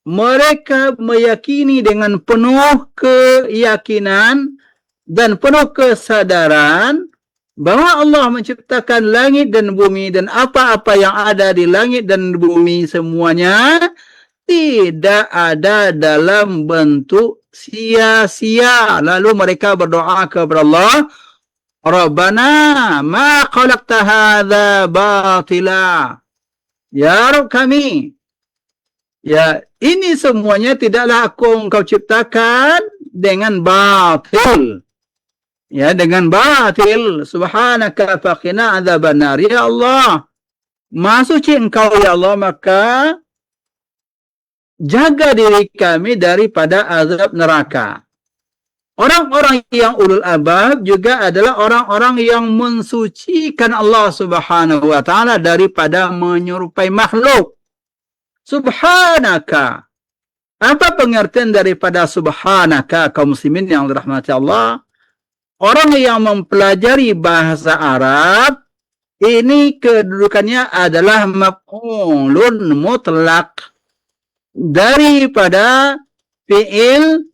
Speaker 2: mereka meyakini dengan penuh keyakinan dan penuh kesadaran bahwa Allah menciptakan langit dan bumi, dan apa-apa yang ada di langit dan bumi semuanya tidak ada dalam bentuk sia-sia. Lalu mereka berdoa kepada Allah, Rabbana ma khalaqta hadza batila. Ya Rabb kami, ya ini semuanya tidaklah engkau ciptakan dengan batil. Ya, dengan batil. Subhanaka faqina adzabannar. Ya Allah, Maha suci engkau ya Allah, maka jaga diri kami daripada azab neraka. Orang-orang yang ulul albab juga adalah orang-orang yang mensucikan Allah Subhanahu wa Ta'ala daripada menyerupai makhluk. Subhanaka. Apa pengertian daripada subhanaka kaum muslimin yang dirahmati Allah? Orang yang mempelajari bahasa Arab, ini kedudukannya adalah maf'ulun mutlak daripada fi'il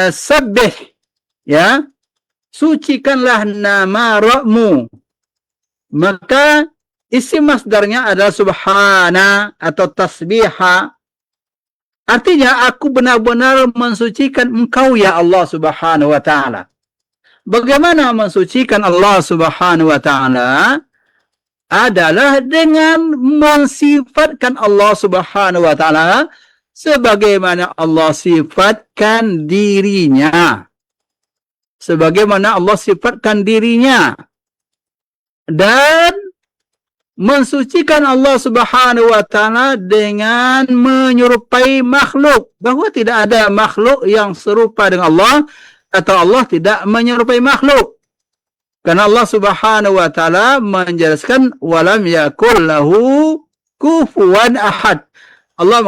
Speaker 2: sabbih, ya, sucikanlah nama Rabbmu. Maka isim masdarnya adalah subhana atau tasbiha. Artinya aku benar-benar mensucikan engkau ya Allah Subhanahu wa Ta'ala. Bagaimana mensucikan Allah Subhanahu wa Ta'ala? Adalah dengan mensifatkan Allah Subhanahu wa Ta'ala sebagaimana Allah sifatkan dirinya. Sebagaimana Allah sifatkan dirinya. Dan mensucikan Allah Subhanahu wa taala dengan menyerupai makhluk, bahwa tidak ada makhluk yang serupa dengan Allah atau Allah tidak menyerupai makhluk. Karena Allah Subhanahu wa taala menjelaskan walam yakul lahu kufuwan ahad. Allah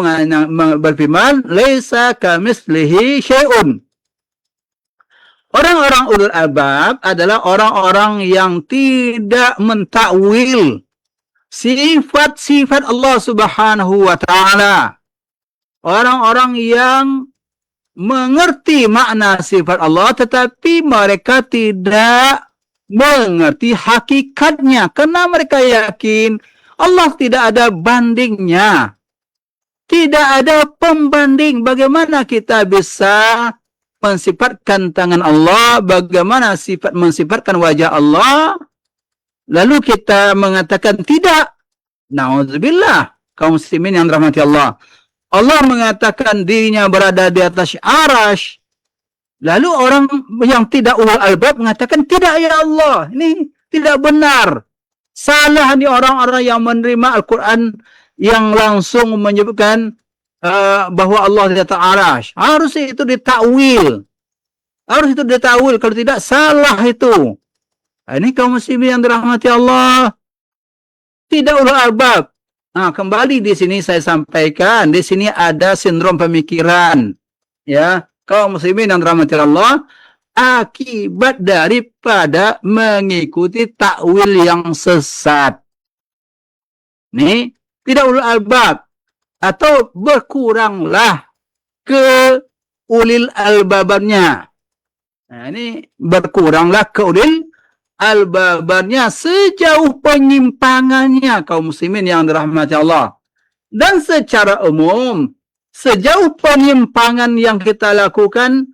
Speaker 2: berfirman, "Laisa kamitslihi syai'un." Orang-orang ulul albab adalah orang-orang yang tidak mentakwil sifat-sifat Allah Subhanahu wa taala. Orang-orang yang mengerti makna sifat Allah tetapi mereka tidak mengerti hakikatnya, karena mereka yakin Allah tidak ada bandingnya, tidak ada pembanding. Bagaimana kita bisa mensifatkan tangan Allah, bagaimana mensifatkan wajah Allah, lalu kita mengatakan tidak? Na'udzubillah, kaum muslimin yang dirahmati Allah. Allah mengatakan dirinya berada di atas arasy. Lalu orang yang tidak ulul albab mengatakan tidak ya Allah. Ini tidak benar. Salah ni orang-orang yang menerima Al-Quran yang langsung menyebutkan bahwa Allah di atas arasy. Harus itu ditakwil. Harus itu ditakwil. Kalau tidak, salah itu. Ini kaum muslimin yang dirahmati Allah. Tidak ulul albab. Nah, kembali di sini saya sampaikan, di sini ada sindrom pemikiran. Ya, kaum muslimin yang dirahmati Allah, akibat daripada mengikuti takwil yang sesat. Ini tidak ulul albab, atau berkuranglah ke ulil albabannya. Nah, ini berkuranglah ke ulil albabannya sejauh penyimpangannya, kaum muslimin yang dirahmati Allah. Dan secara umum, sejauh penyimpangan yang kita lakukan,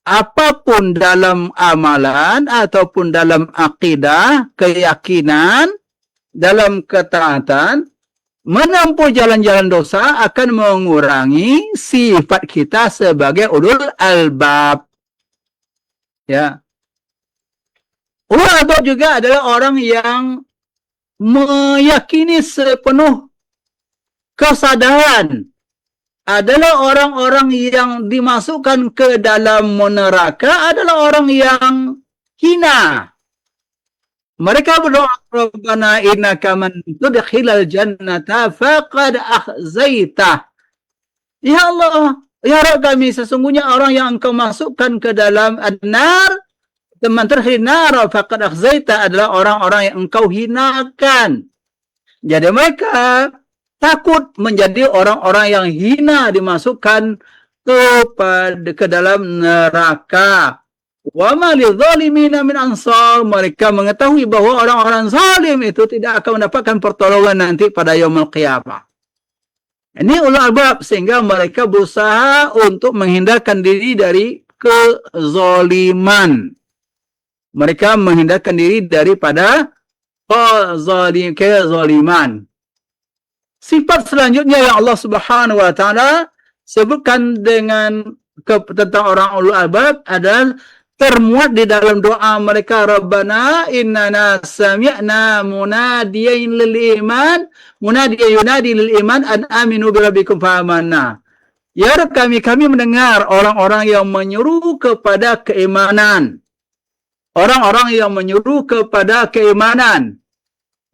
Speaker 2: apapun dalam amalan ataupun dalam akidah, keyakinan, dalam ketaatan, menempuh jalan-jalan dosa akan mengurangi sifat kita sebagai ulul albab. Ya. Ulul albab juga adalah orang yang meyakini sepenuh kesadaran, adalah orang-orang yang dimasukkan ke dalam neraka adalah orang yang hina. Mereka berdoa, Rabbana innaka man tudkhilal jannata faqad akhzaitah. Ya Allah, ya Rabb kami, sesungguhnya orang yang engkau masukkan ke dalam an-nar, teman terhina nar faqad akhzaitah, adalah orang-orang yang engkau hinakan. Jadi mereka takut menjadi orang-orang yang hina dimasukkan ke dalam neraka. Wa ma lidzalimina min ansar. Mereka mengetahui bahwa orang-orang zalim itu tidak akan mendapatkan pertolongan nanti pada yaumul qiyamah. Ini ulul albab, sehingga mereka berusaha untuk menghindarkan diri dari kezaliman. Mereka menghindarkan diri daripada kezaliman. Sifat selanjutnya yang Allah Subhanahu wa taala sebutkan tentang orang ulul albab adalah termuat di dalam doa mereka, Rabbana innana sami'na munadiyan yunadi lil iman an aminu bi rabbikum fa amanna. Ya Rabb kami mendengar orang-orang yang menyeru kepada keimanan. Orang-orang yang menyeru kepada keimanan.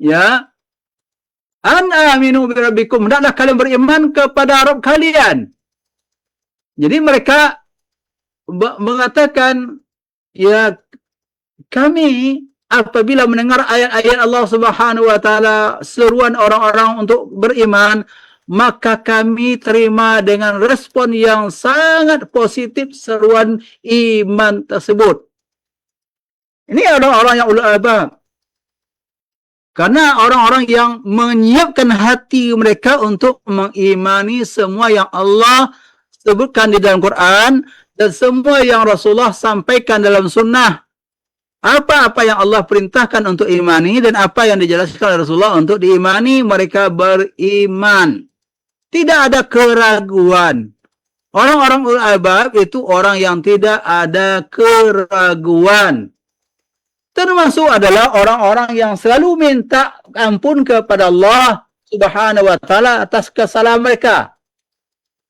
Speaker 2: Ya. An aminu bi rabbikum, hendaklah kalian beriman kepada Rabb kalian. Jadi mereka mengatakan, ya kami apabila mendengar ayat-ayat Allah Subhanahu wa taala, seruan orang-orang untuk beriman, maka kami terima dengan respon yang sangat positif seruan iman tersebut. Ini orang-orang yang ulul albab. Karena orang-orang yang menyiapkan hati mereka untuk mengimani semua yang Allah sebutkan di dalam Quran dan semua yang Rasulullah sampaikan dalam sunnah. Apa-apa yang Allah perintahkan untuk imani dan apa yang dijelaskan oleh Rasulullah untuk diimani, mereka beriman. Tidak ada keraguan. Orang-orang ulul albab itu orang yang tidak ada keraguan. termasuk adalah orang-orang yang selalu minta ampun kepada Allah Subhanahu wa taala atas kesalahan mereka.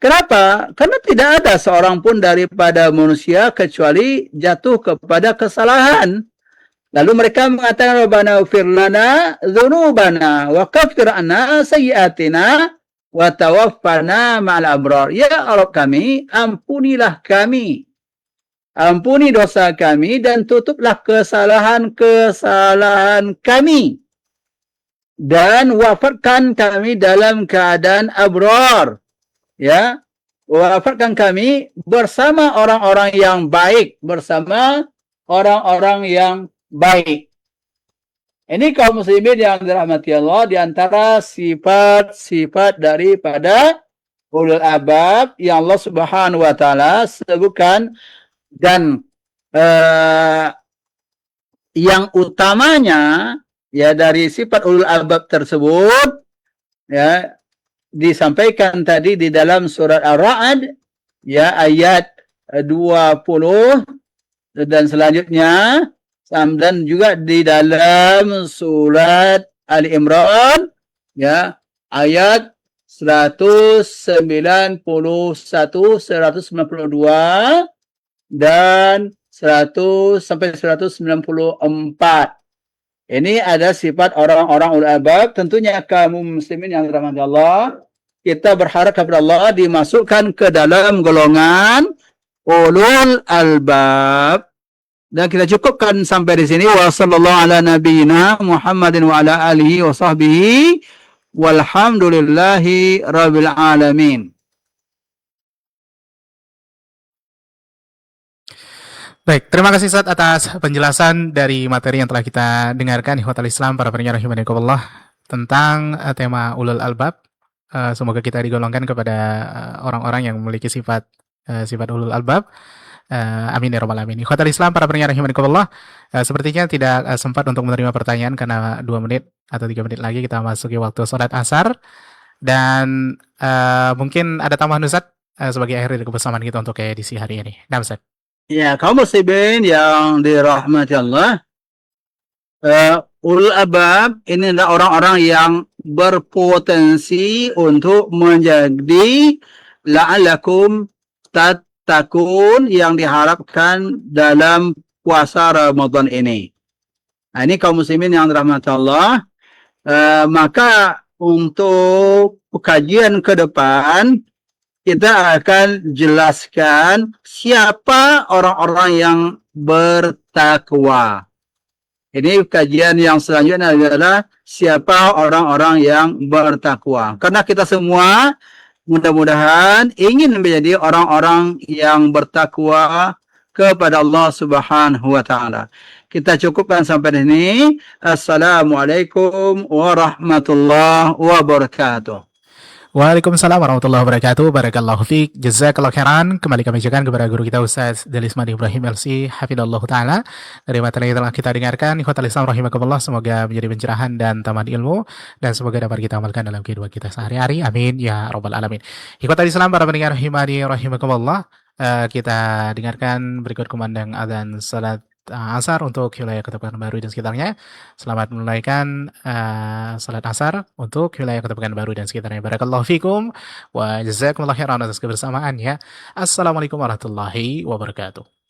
Speaker 2: Kenapa? Karena tidak ada seorang pun daripada manusia kecuali jatuh kepada kesalahan. Lalu mereka mengatakan, Rabbana ighfir lana dzunubana wa kaffir 'anna sayyi'atina wa tawaffana ma'al abrar. Ya Allah kami, ampunilah kami. Ampuni dosa kami dan tutuplah kesalahan-kesalahan kami. Dan wafatkan kami dalam keadaan abrar. Ya, wafatkan kami bersama orang-orang yang baik, bersama orang-orang yang baik. Ini kaum muslimin yang dirahmati Allah, di antara sifat-sifat daripada ulul albab yang Allah Subhanahu wa taala sebutkan, dan yang utamanya ya dari sifat ulul albab tersebut ya disampaikan tadi di dalam surat Ar-Ra'd ya ayat 20 dan selanjutnya, dan juga di dalam surat Ali Imran ya ayat 191, 192 dan 100 sampai 194. Ini ada sifat orang-orang ulul albab. Tentunya kaum muslimin yang dirahmati Allah, kita berharap kepada Allah dimasukkan ke dalam golongan ulul albab. Dan kita cukupkan sampai di sini. Wa sallallahu ala nabiyyina Muhammadin wa ala alihi wa sahbihi walhamdulillahi rabbil alamin.
Speaker 1: Baik, terima kasih Ustaz atas penjelasan dari materi yang telah kita dengarkan, ikhwatal Islam, para pendengar rahimanikumallah, tentang tema ulul albab. Semoga kita digolongkan kepada orang-orang yang memiliki sifat ulul albab. Amin ya rabbal alamin. Ikhwatal Islam, para pendengar rahimanikumallah, sepertinya tidak sempat untuk menerima pertanyaan karena 2 menit atau 3 menit lagi kita masuki waktu salat asar, dan mungkin ada tambahan Ustaz sebagai akhir dari kebersamaan kita untuk edisi hari ini. Nah, Ustaz.
Speaker 2: Ya, kaum muslimin yang dirahmati Allah, ulul albab ini adalah orang-orang yang berpotensi untuk menjadi la'allakum tattaqun yang diharapkan dalam puasa Ramadan ini. Nah, ini kaum muslimin yang dirahmati Allah. Maka untuk kajian ke depan kita akan jelaskan siapa orang-orang yang bertakwa. Ini kajian yang selanjutnya adalah siapa orang-orang yang bertakwa. Karena kita semua mudah-mudahan ingin menjadi orang-orang yang bertakwa kepada Allah Subhanahu wa taala. Kita cukupkan sampai di sini. Assalamualaikum warahmatullahi wabarakatuh.
Speaker 1: Waalaikumsalam warahmatullahi wabarakatuh. Barakallahu fiik. Jazakallahu khairan. Kembali kami ucapkan kepada guru kita Ustaz Delisman Ibrahim LC hafidhallahu taala dari materi yang telah kita dengarkan. Ikhwatal Islam rahimakumullah, semoga menjadi pencerahan dan tambahan ilmu, dan semoga dapat kita amalkan dalam kehidupan kita sehari-hari. Amin ya rabbal alamin. Ikhwatal Islam, para pendengar rahimani rahimakumullah, kita dengarkan berikut kumandang adzan salat asar untuk wilayah Kota Pekanbaru dan sekitarnya. Selamat menunaikan salat asar untuk wilayah Kota Pekanbaru dan sekitarnya. Barakallahu fikum wa jazakumullahu khairan atas kebersamaan ya. Assalamualaikum warahmatullahi wabarakatuh.